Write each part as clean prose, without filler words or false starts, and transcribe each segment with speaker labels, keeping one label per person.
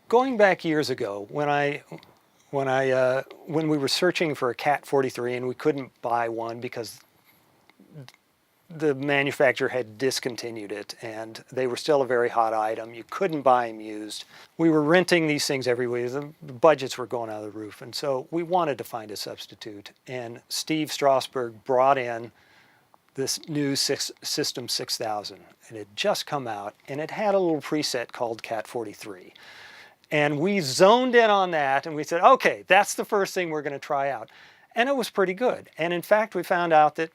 Speaker 1: Going back years ago, when we were searching for a Cat 43 and we couldn't buy one because the manufacturer had discontinued it and they were still a very hot item. You couldn't buy them used. We were renting these things every week. The budgets were going out of the roof. And so we wanted to find a substitute. And Steve Strasberg brought in this new System 6000. It had just come out and it had a little preset called Cat 43. And we zoned in on that and we said, okay, that's the first thing we're going to try out. And it was pretty good. And in fact, we found out that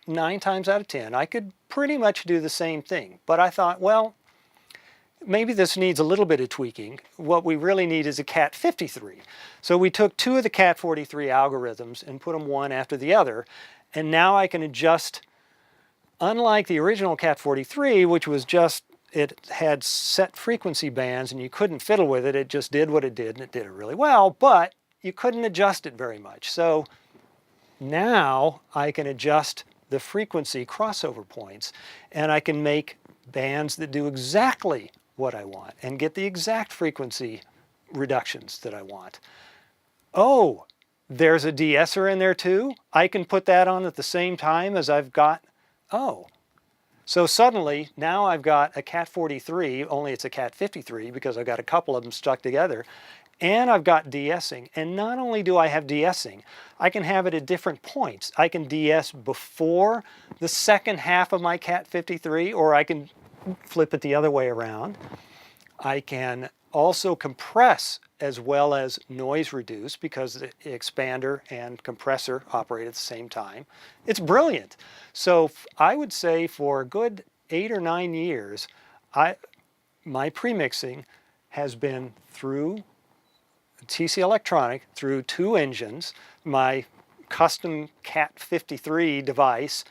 Speaker 1: 9 times out of 10, I could pretty much do the same thing. But I thought, well, maybe this needs a little bit of tweaking. What we really need is a Cat 53. So we took 2 of the Cat 43 algorithms and put them one after the other. And now I can adjust, unlike the original Cat 43, which was just, it had set frequency bands and you couldn't fiddle with it. It just did what it did and it did it really well, but you couldn't adjust it very much. So now I can adjust the frequency crossover points and I can make bands that do exactly what I want and get the exact frequency reductions that I want. Oh, there's a de-esser in there too. I can put that on at the same time as I've got, oh. So suddenly now I've got a Cat 43, only it's a Cat 53 because I've got a couple of them stuck together. And I've got de-essing. And not only do I have de-essing, I can have it at different points. I can de-ess before the second half of my Cat 53, or I can flip it the other way around. I can also compress as well as noise reduce because the expander and compressor operate at the same time. It's brilliant. So I would say for a good 8 or 9 years, my premixing has been through TC Electronic, through 2 engines, my custom Cat 53 device,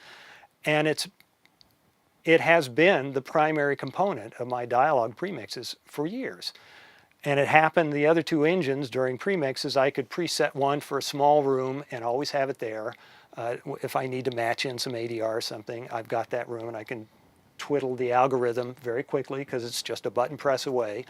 Speaker 1: and it has been the primary component of my dialogue premixes for years. And it happened, the other 2 engines during premixes, I could preset one for a small room and always have it there. If I need to match in some ADR or something, I've got that room and I can twiddle the algorithm very quickly because it's just a button press away.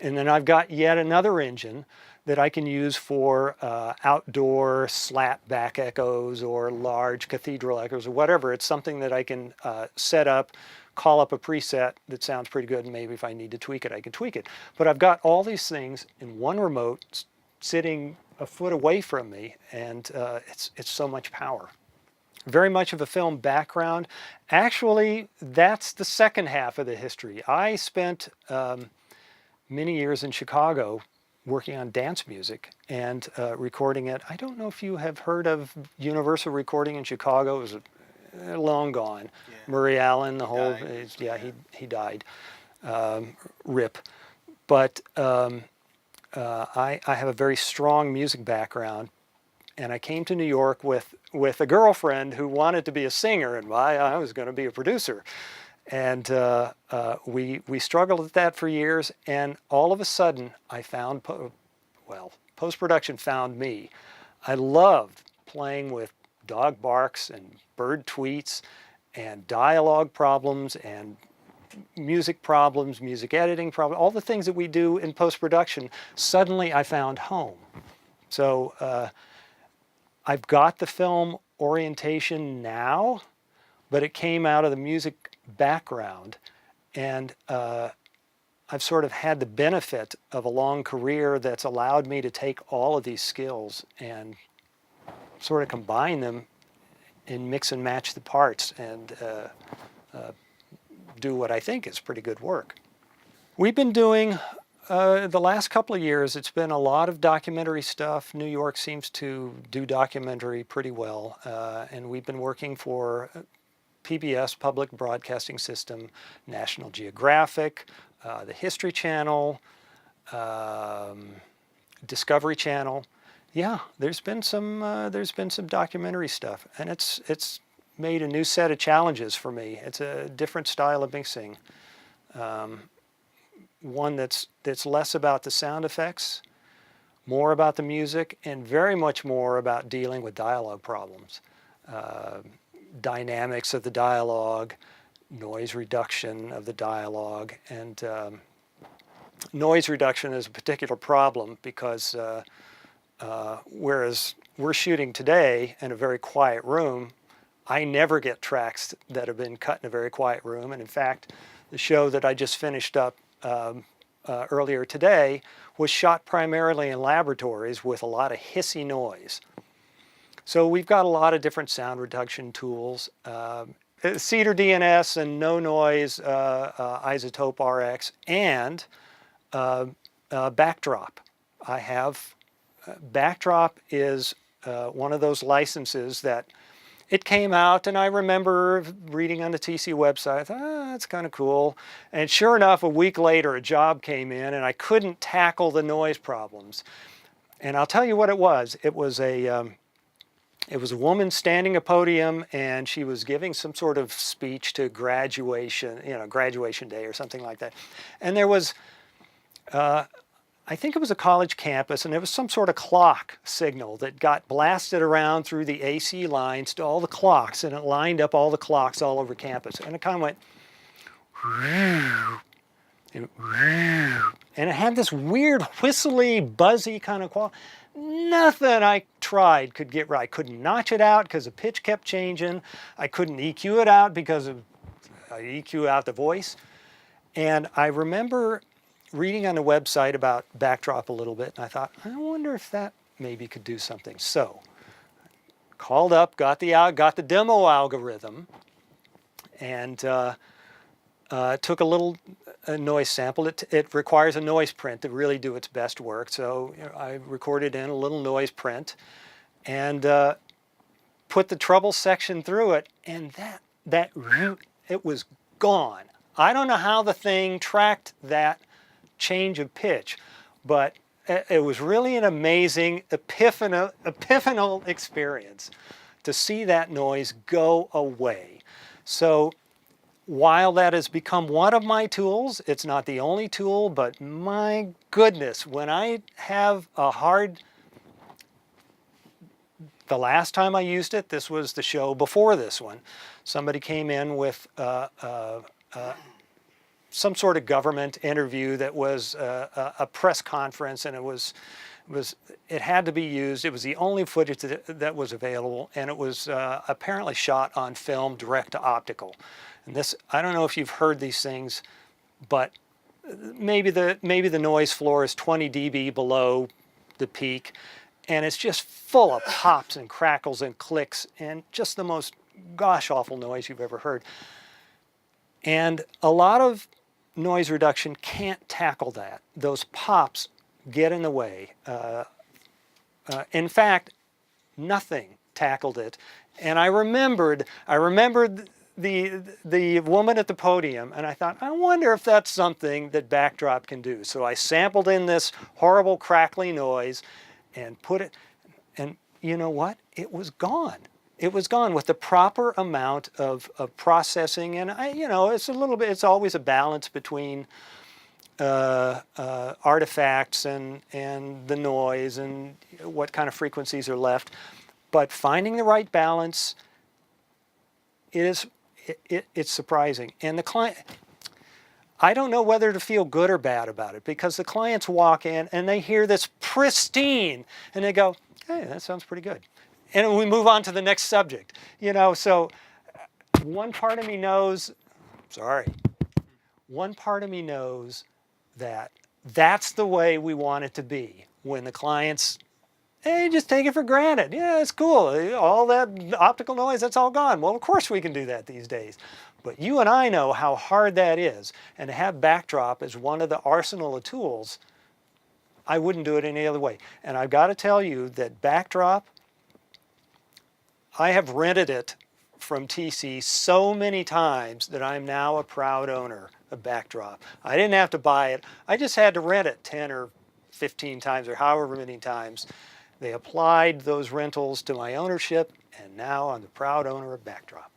Speaker 1: And then I've got yet another engine that I can use for outdoor slat back echoes or large cathedral echoes or whatever. It's something that I can set up, call up a preset that sounds pretty good, and maybe if I need to tweak it, I can tweak it. But I've got all these things in one remote sitting a foot away from me, and it's so much power. Very much of a film background. Actually, that's the second half of the history. I spent many years in Chicago working on dance music and recording it. I don't know if you have heard of Universal Recording in Chicago. It was long gone. Yeah. Murray Allen, the whole, yeah, he died. RIP. But I have a very strong music background, and I came to New York with a girlfriend who wanted to be a singer, and I was going to be a producer. And we struggled at that for years, and all of a sudden I found, post-production found me. I loved playing with dog barks and bird tweets and dialogue problems and music problems, music editing problems, all the things that we do in post-production. Suddenly I found home. So I've got the film orientation now, but it came out of the music background, and I've sort of had the benefit of a long career that's allowed me to take all of these skills and sort of combine them and mix and match the parts and do what I think is pretty good work. We've been doing, the last couple of years, it's been a lot of documentary stuff. New York seems to do documentary pretty well, and we've been working for PBS, Public Broadcasting System, National Geographic, the History Channel, Discovery Channel. Yeah, there's been some documentary stuff, and it's made a new set of challenges for me. It's a different style of mixing, one that's less about the sound effects, more about the music, and very much more about dealing with dialogue problems. Dynamics of the dialogue, noise reduction of the dialogue, and noise reduction is a particular problem because whereas we're shooting today in a very quiet room, I never get tracks that have been cut in a very quiet room. And in fact, the show that I just finished up earlier today was shot primarily in laboratories with a lot of hissy noise. So we've got a lot of different sound reduction tools. Cedar DNS and no noise isotope RX and Backdrop. I have Backdrop is one of those licenses that it came out, and I remember reading on the TC website, I thought, oh, that's kind of cool. And sure enough, a week later, a job came in, and I couldn't tackle the noise problems. And I'll tell you what it was. It was a woman standing at a podium, and she was giving some sort of speech to graduation, graduation day or something like that. And there was, I think it was a college campus, and there was some sort of clock signal that got blasted around through the AC lines to all the clocks, and it lined up all the clocks all over campus. And it kind of went, and it had this weird whistly, buzzy kind of quality. Nothing I tried could get right. I couldn't notch it out because the pitch kept changing. I couldn't EQ it out because I EQ out the voice. And I remember reading on the website about Backdrop a little bit, and I thought, I wonder if that maybe could do something. So, called up, got the demo algorithm, and took a little noise sample. It requires a noise print to really do its best work. So I recorded in a little noise print, and put the treble section through it, and that it was gone. I don't know how the thing tracked that change of pitch, but it was really an amazing epiphanal experience to see that noise go away. So while that has become one of my tools, it's not the only tool, but my goodness, when I have a hard, the last time I used it, this was the show before this one, somebody came in with some sort of government interview that was a press conference, and it had to be used. It was the only footage that was available, and it was apparently shot on film direct to optical. And this, I don't know if you've heard these things, but maybe the noise floor is 20 dB below the peak, and it's just full of pops and crackles and clicks and just the most gosh awful noise you've ever heard. And a lot of noise reduction can't tackle that. Those pops get in the way. In fact, nothing tackled it. And I remembered the woman at the podium, and I thought, I wonder if that's something that Backdrop can do. So I sampled in this horrible crackly noise and put it, and you know what? It was gone. It was gone with the proper amount of processing, and it's always a balance between artifacts and the noise and what kind of frequencies are left. But finding the right balance it's surprising. And the client, I don't know whether to feel good or bad about it, because the clients walk in and they hear this pristine and they go, hey, that sounds pretty good. And we move on to the next subject. So one part of me knows that that's the way we want it to be. When the clients, hey, just take it for granted. Yeah, it's cool. All that optical noise, that's all gone. Well, of course we can do that these days. But you and I know how hard that is. And to have Backdrop as one of the arsenal of tools, I wouldn't do it any other way. And I've got to tell you that Backdrop, I have rented it from TC so many times that I'm now a proud owner of Backdrop. I didn't have to buy it. I just had to rent it 10 or 15 times or however many times. They applied those rentals to my ownership, and now I'm the proud owner of Backdrop.